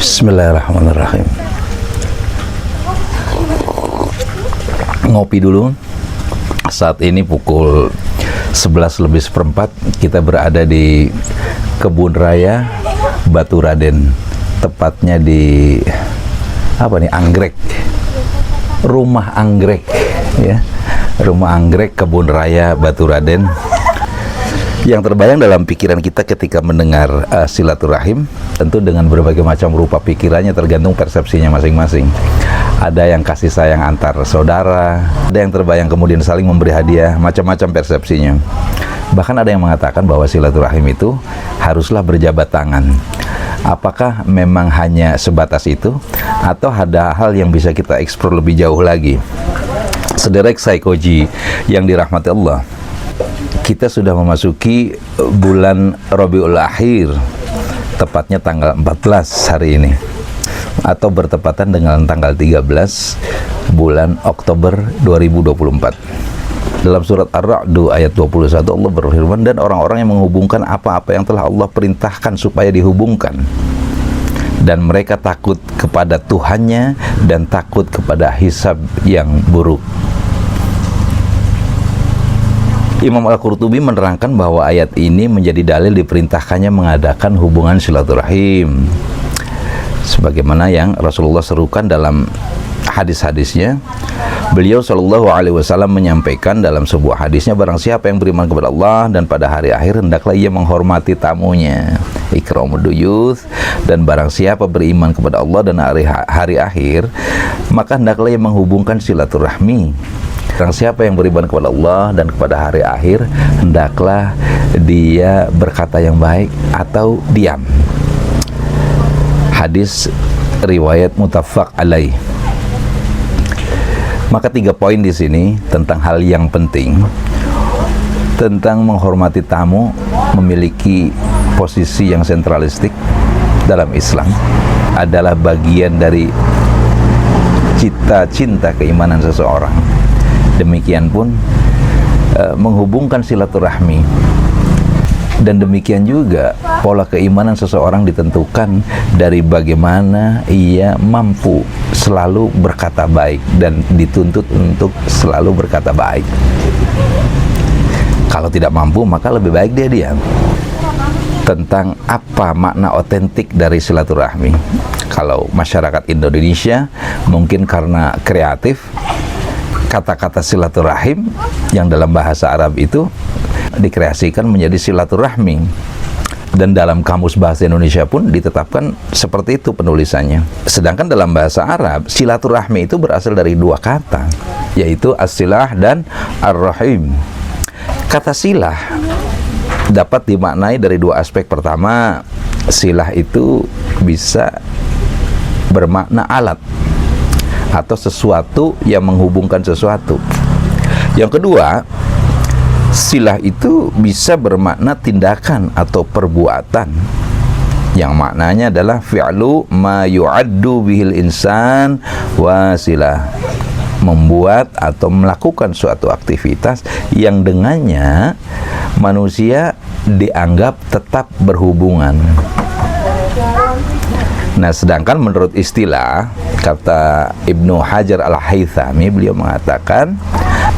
Bismillahirrahmanirrahim. Ngopi dulu. Saat ini pukul 11:04, kita berada di Kebun Raya Batu Raden, tepatnya di Anggrek, rumah anggrek, ya, rumah anggrek Kebun Raya Batu Raden. Yang terbayang dalam pikiran kita ketika mendengar silaturahim, tentu dengan berbagai macam rupa pikirannya, tergantung persepsinya masing-masing. Ada yang kasih sayang antar saudara, ada yang terbayang kemudian saling memberi hadiah, macam-macam persepsinya. Bahkan ada yang mengatakan bahwa silaturahim itu haruslah berjabat tangan. Apakah memang hanya sebatas itu, atau ada hal yang bisa kita eksplor lebih jauh lagi? Sederek Saikoji yang dirahmati Allah, kita sudah memasuki bulan Rabiul Akhir, tepatnya tanggal 14 hari ini, atau bertepatan dengan tanggal 13 bulan Oktober 2024. Dalam surat Ar-Ra'd ayat 21 Allah berfirman, dan orang-orang yang menghubungkan apa-apa yang telah Allah perintahkan supaya dihubungkan, dan mereka takut kepada Tuhannya dan takut kepada hisab yang buruk. Imam Al-Qurtubi menerangkan bahwa ayat ini menjadi dalil diperintahkannya mengadakan hubungan silaturahim, sebagaimana yang Rasulullah serukan dalam hadis-hadisnya. Beliau Shallallahu Alaihi Wasallam menyampaikan dalam sebuah hadisnya, barang siapa yang beriman kepada Allah dan pada hari akhir, hendaklah ia menghormati tamunya, ikramud duyuth. Dan barang siapa beriman kepada Allah dan hari akhir, maka hendaklah ia menghubungkan silaturahmi. Barang siapa yang beriman kepada Allah dan kepada hari akhir, hendaklah dia berkata yang baik atau diam. Hadis riwayat muttafaq alaih. Maka 3 poin di sini tentang hal yang penting, tentang menghormati tamu, memiliki posisi yang sentralistik dalam Islam, adalah bagian dari cita-cinta keimanan seseorang. Demikian pun menghubungkan silaturahmi, dan demikian juga pola keimanan seseorang ditentukan dari bagaimana ia mampu selalu berkata baik dan dituntut untuk selalu berkata baik. Kalau tidak mampu, maka lebih baik dia diam. Tentang apa makna otentik dari silaturahmi, kalau masyarakat Indonesia mungkin karena kreatif, kata-kata silaturahim yang dalam bahasa Arab itu dikreasikan menjadi silaturahmi, dan dalam kamus bahasa Indonesia pun ditetapkan seperti itu penulisannya. Sedangkan dalam bahasa Arab, silaturahmi itu berasal dari 2 kata, yaitu as-silah dan ar-rahim. Kata silah dapat dimaknai dari 2 aspek. Pertama, silah itu bisa bermakna alat atau sesuatu yang menghubungkan sesuatu. Yang kedua, silah itu bisa bermakna tindakan atau perbuatan yang maknanya adalah fi'lu ma yu'addu bihil insan wasilah, membuat atau melakukan suatu aktivitas yang dengannya manusia dianggap tetap berhubungan. Nah, sedangkan menurut istilah, kata Ibnu Hajar Al-Haythami, beliau mengatakan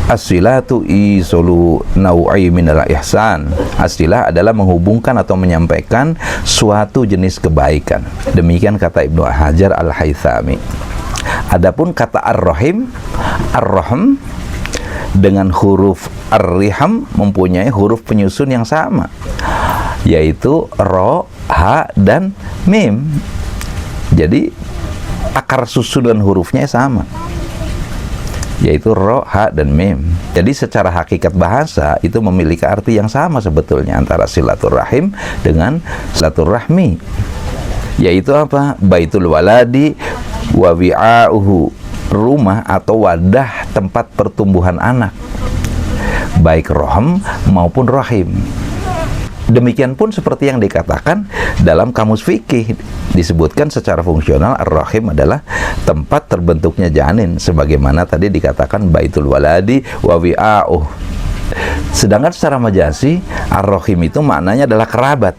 as-silatu isulu naw'i minal ihsan. As-silah adalah menghubungkan atau menyampaikan suatu jenis kebaikan. Demikian kata Ibnu Hajar Al-Haythami. Adapun kata ar-rahim, ar-rahm dengan huruf ar-riham mempunyai huruf penyusun yang sama, yaitu ro, ha, dan mim. Jadi akar susunan hurufnya sama, yaitu ro, ha, dan mim. Jadi secara hakikat bahasa itu memiliki arti yang sama sebetulnya antara silaturahim dengan silaturahmi, yaitu apa? Baitul waladi wa wi'a'uhu, rumah atau wadah tempat pertumbuhan anak, baik roham maupun rahim. Demikian pun seperti yang dikatakan dalam kamus fikih, disebutkan secara fungsional ar-rahim adalah tempat terbentuknya janin, sebagaimana tadi dikatakan baitul waladi wa wi'a'uh. Sedangkan secara majasi ar-rahim itu maknanya adalah kerabat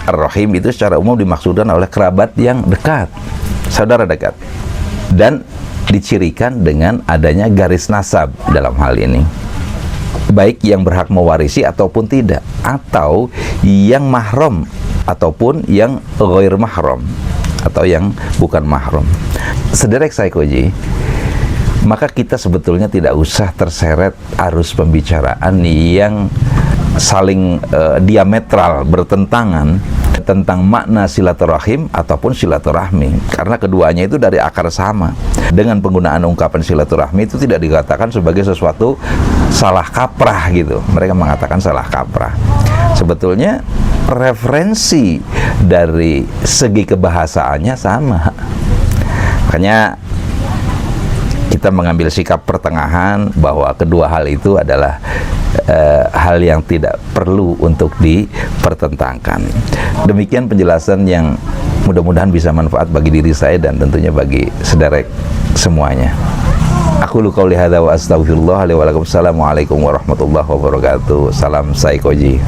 Ar-Rahim itu secara umum dimaksudkan oleh kerabat yang dekat, saudara dekat, dan dicirikan dengan adanya garis nasab dalam hal ini, baik yang berhak mewarisi ataupun tidak, atau yang mahram ataupun yang ghair mahram, atau yang bukan mahram. Sederek Saikoji, maka kita sebetulnya tidak usah terseret arus pembicaraan yang saling diametral, bertentangan tentang makna silaturahim ataupun silaturahmi, karena keduanya itu dari akar sama. Dengan penggunaan ungkapan silaturahmi itu tidak dikatakan sebagai sesuatu salah kaprah gitu. Mereka mengatakan salah kaprah. Sebetulnya referensi dari segi kebahasaannya sama. Makanya kita mengambil sikap pertengahan bahwa kedua hal itu adalah hal yang tidak perlu untuk dipertentangkan. Demikian penjelasan yang mudah-mudahan bisa manfaat bagi diri saya dan tentunya bagi sederek semuanya. Aku qouli hadza wa astaghfirullah li wa lakum. Assalamualaikum warahmatullahi wabarakatuh. Salam Saikoji.